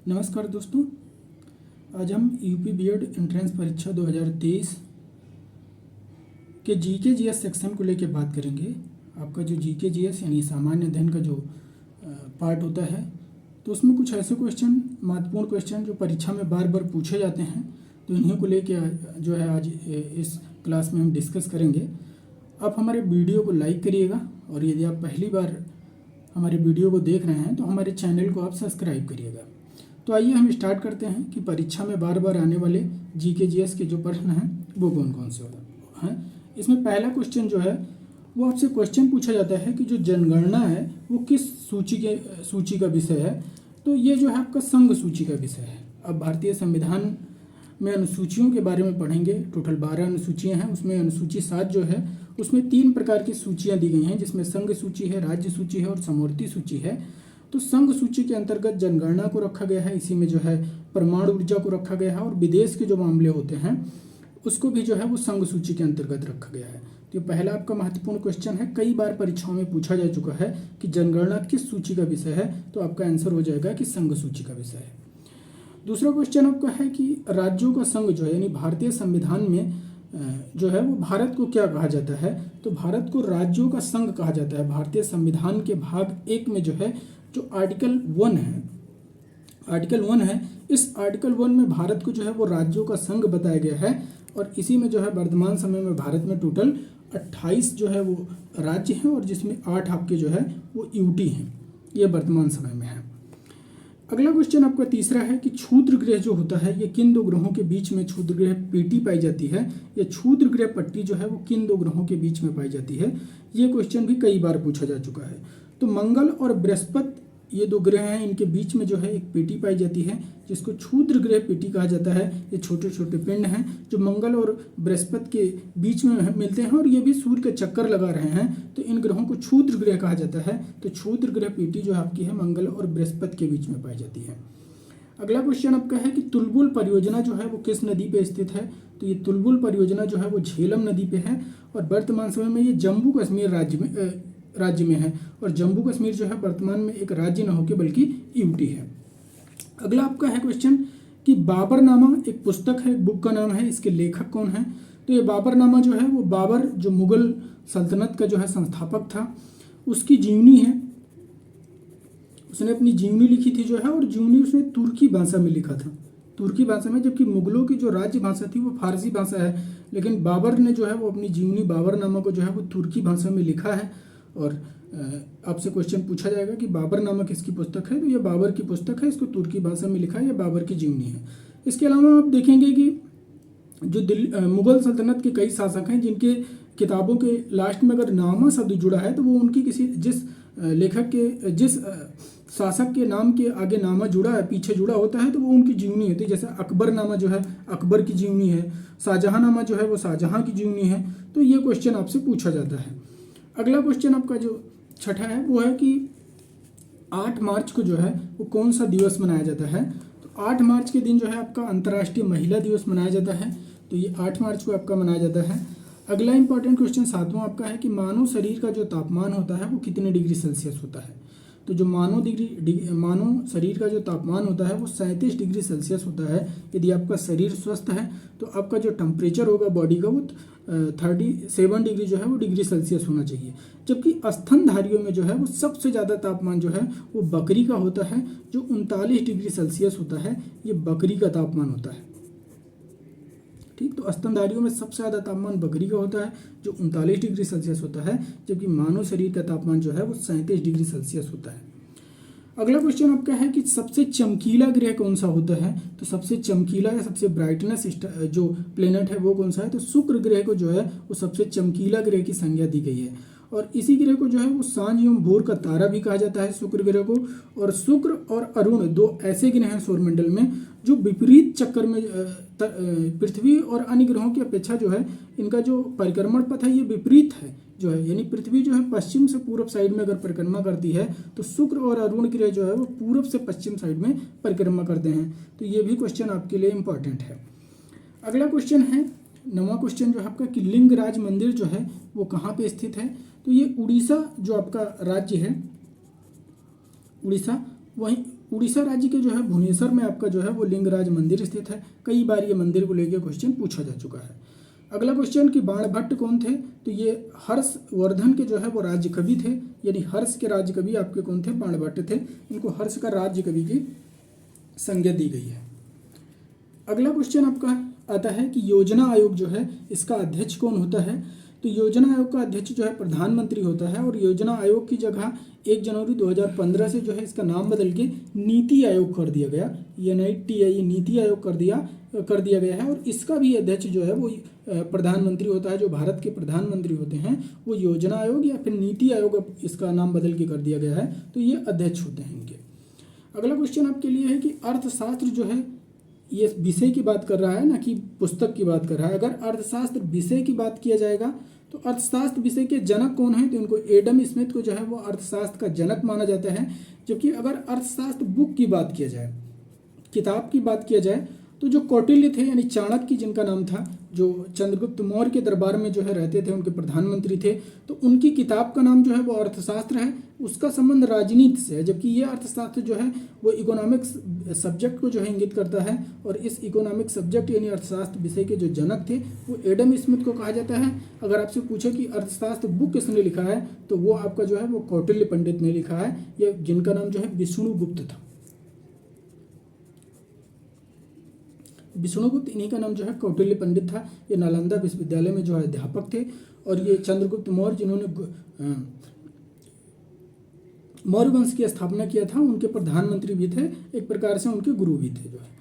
नमस्कार दोस्तों। आज हम यूपी बीएड एंट्रेंस परीक्षा 2023 के जीके जीएस सेक्शन को लेकर बात करेंगे। आपका जो जीके जीएस यानी सामान्य अध्ययन का जो पार्ट होता है, तो उसमें कुछ ऐसे क्वेश्चन, महत्वपूर्ण क्वेश्चन जो परीक्षा में बार बार पूछे जाते हैं, तो इन्हीं को लेके जो है आज इस क्लास में हम डिस्कस करेंगे। आप हमारे वीडियो को लाइक करिएगा और यदि आप पहली बार हमारे वीडियो को देख रहे हैं तो हमारे चैनल को आप सब्सक्राइब करिएगा। तो आइए हम स्टार्ट करते हैं कि परीक्षा में बार बार आने वाले जीके जीएस के जो प्रश्न हैं वो कौन कौन से होते हैं। इसमें पहला क्वेश्चन जो है वो आपसे क्वेश्चन पूछा जाता है कि जो जनगणना है वो किस सूची का विषय है। तो ये जो है आपका संघ सूची का विषय है। अब भारतीय संविधान में अनुसूचियों के बारे में पढ़ेंगे। टोटल 12 अनुसूचियाँ हैं, उसमें अनुसूची 7 जो है उसमें 3 प्रकार की सूचियाँ दी गई हैं, जिसमें संघ सूची है, राज्य सूची है और समवर्ती सूची है। तो संघ सूची के अंतर्गत जनगणना को रखा गया है, इसी में जो है परमाणु ऊर्जा को रखा गया है और विदेश के जो मामले होते हैं उसको भी जो है वो संघ सूची के अंतर्गत रखा गया है। तो ये पहला आपका महत्वपूर्ण क्वेश्चन है, कई बार परीक्षाओं में पूछा जा चुका है कि जनगणना किस सूची का विषय है, तो आपका आंसर हो जाएगा कि संघ सूची का विषय है। दूसरा क्वेश्चन आपका है कि राज्यों का संघ जो है यानी भारतीय संविधान में जो है वो भारत को क्या कहा जाता है। तो भारत को राज्यों का संघ कहा जाता है। भारतीय संविधान के भाग 1 में जो है जो आर्टिकल 1 है, इस आर्टिकल 1 में भारत को जो है वो राज्यों का संघ बताया गया है और इसी में जो है वर्तमान समय में भारत में टोटल 28 जो है वो राज्य हैं और जिसमें 8 आपके जो है वो यूटी हैं, ये वर्तमान समय में है। अगला क्वेश्चन आपका तीसरा है कि क्षुद्र ग्रह जो होता है ये किन 2 ग्रहों के बीच में क्षुद्र ग्रह पेटी पाई जाती है, या क्षुद्र ग्रह पट्टी जो है वो किन 2 ग्रहों के बीच में पाई जाती है। ये क्वेश्चन भी कई बार पूछा जा चुका है। तो मंगल और बृहस्पति ये 2 ग्रह हैं, इनके बीच में जो है एक पेटी पाई जाती है जिसको क्षुद्र ग्रह पेटी कहा जाता है। ये छोटे छोटे पिंड हैं जो मंगल और बृहस्पति के बीच में मिलते हैं और ये भी सूर्य के चक्कर लगा रहे हैं, तो इन ग्रहों को क्षुद्र ग्रह कहा जाता है। तो क्षुद्र ग्रह पेटी जो आपकी है मंगल और बृहस्पति के बीच में पाई जाती है। अगला क्वेश्चन आपका है कि तुलबुल परियोजना जो है वो किस नदी पे स्थित है। तो ये तुलबुल परियोजना जो है वो झेलम नदी पे है और वर्तमान समय में ये जम्मू कश्मीर राज्य में है और जम्मू कश्मीर जो है वर्तमान में एक राज्य न होकर बल्कि यूटी है। अगला आपका है क्वेश्चन कि बाबरनामा एक पुस्तक है, एक बुक का नाम है, इसके लेखक कौन है। तो ये बाबरनामा जो है वो बाबर जो मुगल सल्तनत का जो है संस्थापक था, उसकी जीवनी है। उसने अपनी जीवनी लिखी थी जो है, और जीवनी उसने तुर्की भाषा में लिखा था, तुर्की भाषा में, जबकि मुगलों की जो राज्य भाषा थी वो फारसी भाषा है। लेकिन बाबर ने जो है वो अपनी जीवनी बाबरनामा को जो है वो तुर्की भाषा में लिखा है। और आपसे क्वेश्चन पूछा जाएगा कि बाबरनामा किसकी पुस्तक है। तो ये बाबर की पुस्तक है, इसको तुर्की भाषा में लिखा है, ये बाबर की जीवनी है। इसके अलावा आप देखेंगे कि जो मुगल सल्तनत के कई शासक हैं जिनके किताबों के लास्ट में अगर नामा शब्द जुड़ा है तो वो उनकी जिस शासक के नाम के आगे नामा जुड़ा है, पीछे जुड़ा होता है, तो वो उनकी जीवनी होती है। जैसे अकबर नामा जो है अकबर की जीवनी है, शाहजहां नामा जो है वो शाहजहां की जीवनी है। तो ये क्वेश्चन आपसे पूछा जाता है। अगला क्वेश्चन आपका जो छठा है वो है कि 8 मार्च को जो है वो कौन सा दिवस मनाया जाता है। तो 8 मार्च के दिन जो है आपका अंतर्राष्ट्रीय महिला दिवस मनाया जाता है। तो ये 8 मार्च को आपका मनाया जाता है। अगला इंपॉर्टेंट क्वेश्चन 7वां आपका है कि मानव शरीर का जो तापमान होता है वो कितने डिग्री सेल्सियस होता है। तो जो मानव शरीर का जो तापमान होता है वो 37 डिग्री सेल्सियस होता है। यदि आपका शरीर स्वस्थ है तो आपका जो टेम्परेचर होगा बॉडी का वो 37 डिग्री जो है वो डिग्री सेल्सियस होना चाहिए। जबकि स्तनधारियों में जो है वो सबसे ज़्यादा तापमान जो है वो बकरी का होता है, जो 39 डिग्री सेल्सियस होता है। ये बकरी का तापमान होता है, ठीक। तो स्तनधारियों में सबसे ज़्यादा तापमान बकरी का होता है जो 39 डिग्री सेल्सियस होता है, जबकि मानव शरीर का तापमान जो है वो 37 डिग्री सेल्सियस होता है। अगला क्वेश्चन आपका है कि सबसे चमकीला ग्रह कौन सा होता है। तो सबसे चमकीला या सबसे ब्राइटनेस जो प्लेनेट है वो कौन सा है। तो शुक्र ग्रह को जो है वो सबसे चमकीला ग्रह की संज्ञा दी गई है और इसी ग्रह को जो है वो सांझ एवं भोर का तारा भी कहा जाता है, शुक्र ग्रह को। और शुक्र और अरुण 2 ऐसे ग्रह हैं सौरमंडल में जो विपरीत चक्कर में पृथ्वी और अन्य ग्रहों की अपेक्षा जो है इनका जो परिक्रमण पथ है ये विपरीत है जो है, यानी पृथ्वी जो है पश्चिम से पूर्व साइड में अगर परिक्रमा करती है तो शुक्र और अरुण ग्रह जो है वो पूर्व से पश्चिम साइड में परिक्रमा करते हैं। तो ये भी क्वेश्चन आपके लिए इंपॉर्टेंट है। अगला क्वेश्चन है 9वां क्वेश्चन जो है आपका कि लिंगराज मंदिर जो है वो कहाँ पे स्थित है। तो ये उड़ीसा जो आपका राज्य है, उड़ीसा, वहीं उड़ीसा राज्य के जो है भुवनेश्वर में आपका जो है वो लिंगराज मंदिर स्थित है। कई बार ये मंदिर को लेकर क्वेश्चन पूछा जा चुका है। अगला क्वेश्चन कि बाणभट्ट कौन थे, तो ये हर्षवर्धन के जो है वो राज्य कवि थे, यानी हर्ष के राज्य कवि आपके कौन थे, बाणभट्ट थे। इनको हर्ष का राज्य कवि की संज्ञा दी गई है। अगला क्वेश्चन आपका आता है कि योजना आयोग जो है इसका अध्यक्ष कौन होता है, तो योजना आयोग का अध्यक्ष जो है प्रधानमंत्री होता है। और योजना आयोग की जगह 1 जनवरी 2015 से जो है इसका नाम बदल के नीति आयोग कर दिया गया, NITI नीति आयोग कर दिया गया है। और इसका भी अध्यक्ष जो है वो प्रधानमंत्री होता है। जो भारत के प्रधानमंत्री होते हैं वो योजना आयोग या फिर नीति आयोग, इसका नाम बदल के कर दिया गया है, तो ये अध्यक्ष होते हैं इनके। अगला क्वेश्चन आपके लिए है कि अर्थशास्त्र जो है ये विषय की बात कर रहा है ना कि पुस्तक की बात कर रहा है। अगर अर्थशास्त्र विषय की बात किया जाएगा तो अर्थशास्त्र विषय के जनक कौन है, तो इनको एडम स्मिथ को जो है वो अर्थशास्त्र का जनक माना जाता है। जबकि अगर अर्थशास्त्र बुक की बात किया जाए, किताब की बात किया जाए, तो जो कौटिल्य थे यानी चाणक्य जिनका नाम था, जो चंद्रगुप्त मौर्य के दरबार में जो है रहते थे, उनके प्रधानमंत्री थे, तो उनकी किताब का नाम जो है वो अर्थशास्त्र है। उसका संबंध राजनीति से है, जबकि ये अर्थशास्त्र जो है वो इकोनॉमिक्स सब्जेक्ट को जो है इंगित करता है। और इस इकोनॉमिक सब्जेक्ट यानी अर्थशास्त्र विषय के जो जनक थे वो एडम स्मिथ को कहा जाता है। अगर आपसे पूछे कि अर्थशास्त्र बुक किसने लिखा है, तो वो आपका जो है वो कौटिल्य पंडित ने लिखा है, या जिनका नाम जो है विष्णुगुप्त था। विष्णुगुप्त, इन्हीं का नाम जो है कौटिल्य पंडित था। ये नालंदा विश्वविद्यालय में जो है अध्यापक थे। और ये चंद्रगुप्त मौर्य जिन्होंने मौर्य वंश की स्थापना किया था, उनके प्रधानमंत्री भी थे, एक प्रकार से उनके गुरु भी थे जो है।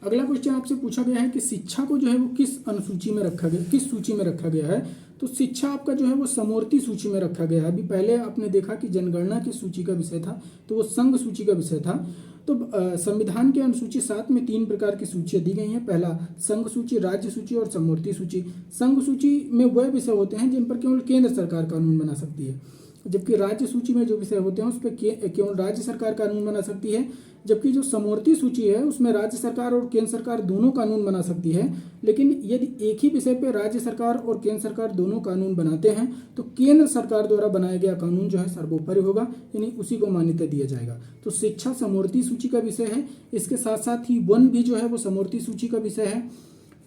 अगला क्वेश्चन आपसे पूछा गया है कि शिक्षा को जो है वो किस अनुसूची में रखा गया, किस सूची में रखा गया है, तो शिक्षा आपका जो है वो समवर्ती सूची में रखा गया है। अभी पहले आपने देखा कि जनगणना की सूची का विषय था, तो वो संघ सूची का विषय था। तो संविधान के अनुसूची 7 में 3 प्रकार की सूचियाँ दी गई हैं। पहला संघ सूची, राज्य सूची और समवर्ती सूची। संघ सूची में वह विषय होते हैं जिन पर केवल केंद्र सरकार कानून बना सकती है, जबकि राज्य सूची में जो विषय होते हैं उस पर केवल राज्य सरकार कानून बना सकती है। जबकि जो समवर्ती सूची है उसमें राज्य सरकार और केंद्र सरकार दोनों कानून बना सकती है। लेकिन यदि एक ही विषय पर राज्य सरकार और केंद्र सरकार दोनों कानून बनाते हैं तो केंद्र सरकार द्वारा बनाया गया कानून जो है सर्वोपरि होगा, यानी उसी को मान्यता दिया जाएगा। तो शिक्षा समवर्ती सूची का विषय है। इसके साथ साथ ही वन भी जो है वो समवर्ती सूची का विषय है।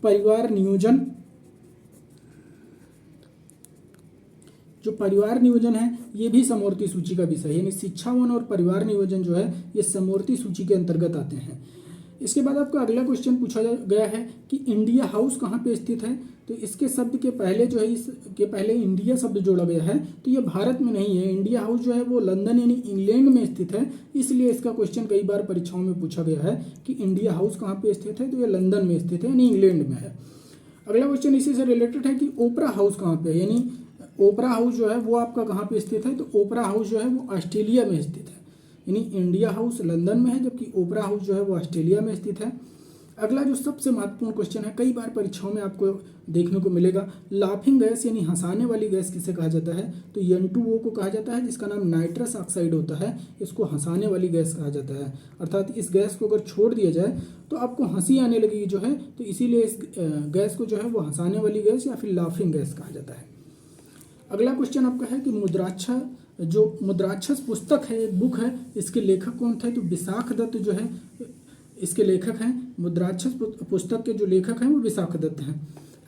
परिवार नियोजन, जो परिवार नियोजन है ये भी समवर्ती सूची का विषय है, यानी शिक्षा वन और परिवार नियोजन जो है ये समवर्ती सूची के अंतर्गत आते हैं। इसके बाद आपका अगला क्वेश्चन पूछा गया है कि इंडिया हाउस कहाँ पे स्थित है, तो इसके शब्द के पहले जो है इसके पहले इंडिया शब्द जोड़ा गया है, तो ये भारत में नहीं है। इंडिया हाउस जो है वो लंदन यानी इंग्लैंड में स्थित है, इसलिए इसका क्वेश्चन कई बार परीक्षाओं में पूछा गया है कि इंडिया हाउस कहाँ पे स्थित है, तो ये लंदन में स्थित है यानी इंग्लैंड में है। अगला क्वेश्चन इसी से रिलेटेड है कि ओपरा हाउस कहाँ पे है, यानी ओपरा हाउस जो है वो आपका कहाँ पे स्थित है, तो ओपरा हाउस जो है वो ऑस्ट्रेलिया में स्थित है। यानी इंडिया हाउस लंदन में है जबकि ओपरा हाउस जो है वो ऑस्ट्रेलिया में स्थित है। अगला जो सबसे महत्वपूर्ण क्वेश्चन है, कई बार परीक्षाओं में आपको देखने को मिलेगा, लाफिंग गैस यानी हंसाने वाली गैस किसे कहा जाता है, तो N2O को कहा जाता है, जिसका नाम नाइट्रस ऑक्साइड होता है। इसको हंसाने वाली गैस कहा जाता है, अर्थात इस गैस को अगर छोड़ दिया जाए तो आपको हंसी आने लगेगी जो है, तो इसीलिए इस गैस को जो है वो हंसाने वाली गैस या फिर लाफिंग गैस कहा जाता है। अगला क्वेश्चन आपका है कि मुद्राक्षस पुस्तक है, एक बुक है, इसके लेखक कौन थे, तो विशाख दत्त जो है इसके लेखक हैं। मुद्राक्षस पुस्तक के जो लेखक हैं वो विशाख दत्त हैं।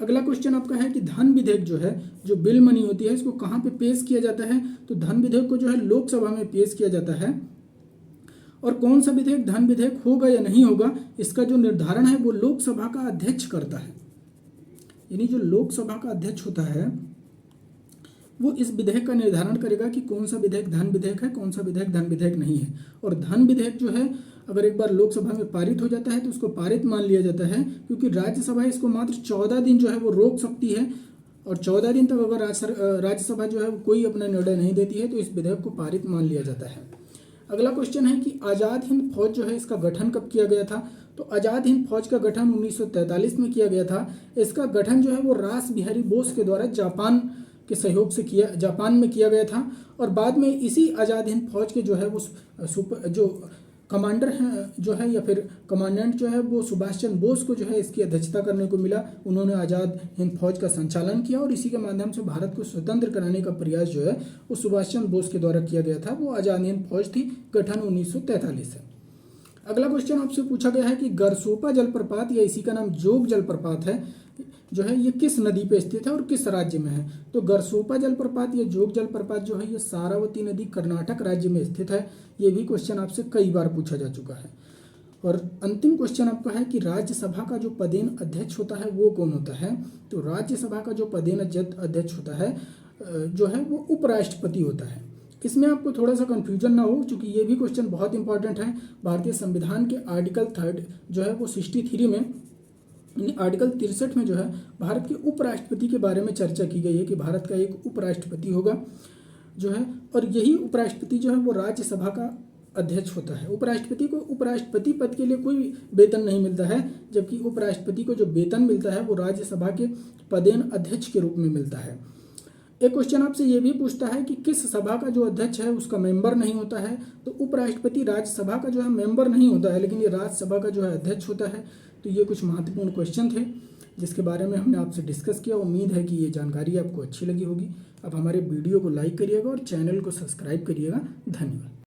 अगला क्वेश्चन आपका है कि धन विधेयक जो है, जो बिल मनी होती है, इसको कहाँ पे पेश किया जाता है, तो धन विधेयक को जो है लोकसभा में पेश किया जाता है। और कौन सा विधेयक धन विधेयक होगा या नहीं होगा, इसका जो निर्धारण है वो लोकसभा का अध्यक्ष करता है। यानी जो लोकसभा का अध्यक्ष होता है वो इस विधेयक का निर्धारण करेगा कि कौन सा विधेयक धन विधेयक है, कौन सा विधेयक धन विधेयक नहीं है। और धन विधेयक जो है अगर एक बार लोकसभा में पारित हो जाता है तो उसको पारित मान लिया जाता है, क्योंकि राज्यसभा इसको मात्र 14 दिन जो है वो रोक सकती है। और 14 दिन तक अगर राज्यसभा जो है वो कोई अपना निर्णय नहीं देती है तो इस विधेयक को पारित मान लिया जाता है। अगला क्वेश्चन है कि आज़ाद हिंद फौज जो है इसका गठन कब किया गया था, तो आज़ाद हिंद फौज का गठन 1943 में किया गया था। इसका गठन जो है वो रास बिहारी बोस के द्वारा जापान के सहयोग से जापान में किया गया था। और बाद में इसी आज़ाद हिंद फौज के जो है वो जो कमांडर हैं जो है या फिर कमांडेंट जो है वो सुभाष चंद्र बोस को जो है इसकी अध्यक्षता करने को मिला। उन्होंने आज़ाद हिंद फौज का संचालन किया और इसी के माध्यम से भारत को स्वतंत्र कराने का प्रयास जो है वो सुभाष चंद्र बोस के द्वारा किया गया था। वो आज़ाद हिंद फौज थी, गठन 1943 है। अगला क्वेश्चन आपसे पूछा गया है कि गरसोपा जलप्रपात या इसी का नाम जोग जलप्रपात है जो है ये किस नदी पे स्थित है और किस राज्य में है। तो गरसोपा जलप्रपात या जोग जलप्रपात जो है ये सारावती नदी कर्नाटक राज्य में स्थित है। ये भी क्वेश्चन आपसे कई बार पूछा जा चुका है। और अंतिम क्वेश्चन आपका है कि राज्यसभा का जो पदेन अध्यक्ष होता है वो कौन होता है। तो राज्यसभा का जो पदेन अध्यक्ष होता है जो है वो उपराष्ट्रपति होता है। इसमें आपको थोड़ा सा कन्फ्यूजन ना हो, क्योंकि ये भी क्वेश्चन बहुत इंपॉर्टेंट है। भारतीय संविधान के आर्टिकल 3 जो है वो 63 में, यानी आर्टिकल 63 में जो है भारत के उपराष्ट्रपति के बारे में चर्चा की गई है कि भारत का एक उपराष्ट्रपति होगा जो है, और यही उपराष्ट्रपति जो है वो राज्यसभा का अध्यक्ष होता है। उपराष्ट्रपति को उपराष्ट्रपति पद के लिए कोई वेतन नहीं मिलता है, जबकि उपराष्ट्रपति को जो वेतन मिलता है वो राज्यसभा के पदेन अध्यक्ष के रूप में मिलता है। एक क्वेश्चन आपसे ये भी पूछता है कि किस सभा का जो अध्यक्ष है उसका मेंबर नहीं होता है। तो उपराष्ट्रपति राज्यसभा का जो है मेंबर नहीं होता है, लेकिन ये राज्यसभा का जो है अध्यक्ष होता है। तो ये कुछ महत्वपूर्ण क्वेश्चन थे जिसके बारे में हमने आपसे डिस्कस किया। उम्मीद है कि ये जानकारी आपको अच्छी लगी होगी। अब हमारे वीडियो को लाइक करिएगा और चैनल को सब्सक्राइब करिएगा। धन्यवाद।